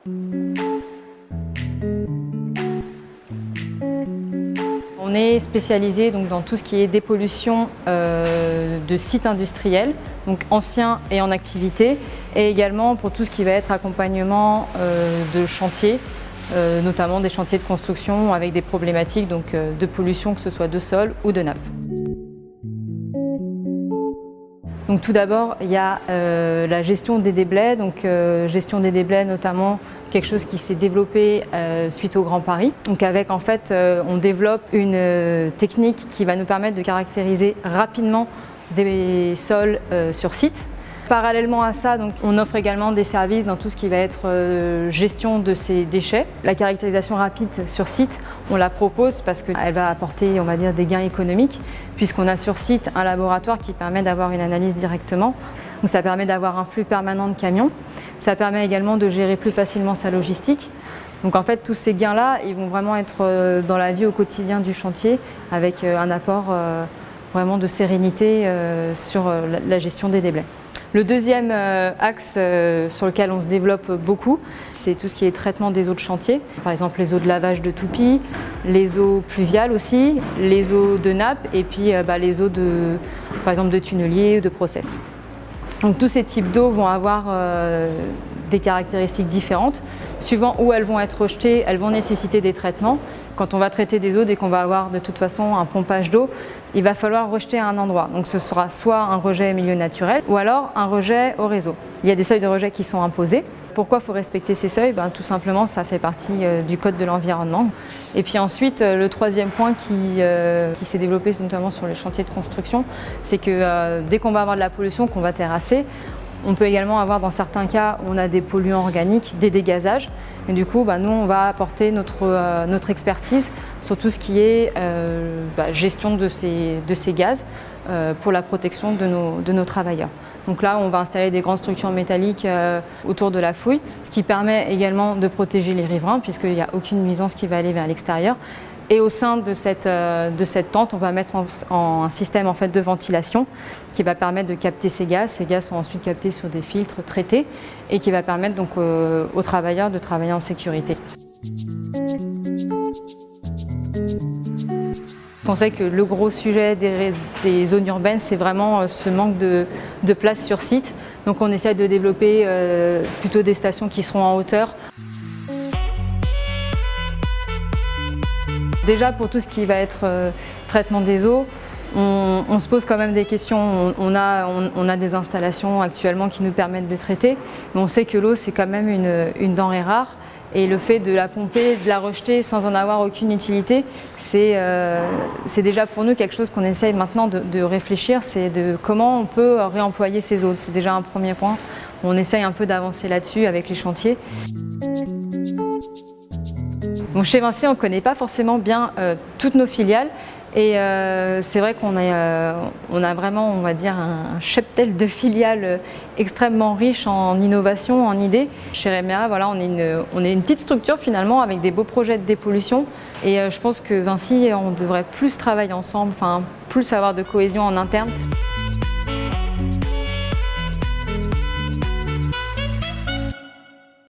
On est spécialisé donc, dans tout ce qui est dépollution de sites industriels, donc anciens et en activité, et également pour tout ce qui va être accompagnement de chantiers, notamment des chantiers de construction avec des problématiques donc, de pollution, que ce soit de sol ou de nappe. Donc, tout d'abord, il y a la gestion des déblais, donc gestion des déblais notamment quelque chose qui s'est développé suite au Grand Paris. Donc avec en fait, on développe une technique qui va nous permettre de caractériser rapidement des sols sur site. Parallèlement à ça, donc, on offre également des services dans tout ce qui va être gestion de ces déchets. La caractérisation rapide sur site, on la propose parce qu'elle va apporter, on va dire, des gains économiques, puisqu'on a sur site un laboratoire qui permet d'avoir une analyse directement. Donc ça permet d'avoir un flux permanent de camions. Ça permet également de gérer plus facilement sa logistique. Donc en fait, tous ces gains-là, ils vont vraiment être dans la vie au quotidien du chantier, avec un apport vraiment de sérénité sur la gestion des déblais. Le deuxième axe sur lequel on se développe beaucoup, c'est tout ce qui est traitement des eaux de chantier. Par exemple, les eaux de lavage de toupie, les eaux pluviales aussi, les eaux de nappe et puis les eaux par exemple, de tunnelier ou de process. Donc tous ces types d'eau vont avoir des caractéristiques différentes. Suivant où elles vont être rejetées, elles vont nécessiter des traitements. Quand on va traiter des eaux, dès qu'on va avoir de toute façon un pompage d'eau, il va falloir rejeter à un endroit. Donc ce sera soit un rejet milieu naturel ou alors un rejet au réseau. Il y a des seuils de rejet qui sont imposés. Pourquoi il faut respecter ces seuils? Tout simplement, ça fait partie du code de l'environnement. Et puis ensuite, le troisième point qui s'est développé notamment sur les chantiers de construction, c'est que dès qu'on va avoir de la pollution, qu'on va terrasser, on peut également avoir dans certains cas, on a des polluants organiques, des dégazages. Et du coup, nous, on va apporter notre expertise sur tout ce qui est gestion de ces gaz pour la protection de nos travailleurs. Donc là, on va installer des grandes structures métalliques autour de la fouille, ce qui permet également de protéger les riverains puisqu'il n'y a aucune nuisance qui va aller vers l'extérieur. Et au sein de cette tente, on va mettre un système en fait, de ventilation qui va permettre de capter ces gaz. Ces gaz sont ensuite captés sur des filtres traités et qui va permettre donc, aux travailleurs de travailler en sécurité. On sait que le gros sujet des zones urbaines, c'est vraiment ce manque de place sur site. Donc on essaie de développer plutôt des stations qui seront en hauteur. Déjà pour tout ce qui va être traitement des eaux, on se pose quand même des questions. On a des installations actuellement qui nous permettent de traiter, mais on sait que l'eau c'est quand même une denrée rare. Et le fait de la pomper, de la rejeter sans en avoir aucune utilité, c'est déjà pour nous quelque chose qu'on essaye maintenant de réfléchir, c'est de comment on peut réemployer ces eaux. C'est déjà un premier point. On essaye un peu d'avancer là-dessus avec les chantiers. Bon, chez Vinci, on ne connaît pas forcément bien toutes nos filiales. Et c'est vrai qu'on a vraiment, on va dire, un cheptel de filiales extrêmement riche en innovation, en idées. Chez Remea, voilà, on est une petite structure finalement avec des beaux projets de dépollution. Et je pense que Vinci, on devrait plus travailler ensemble, plus avoir de cohésion en interne.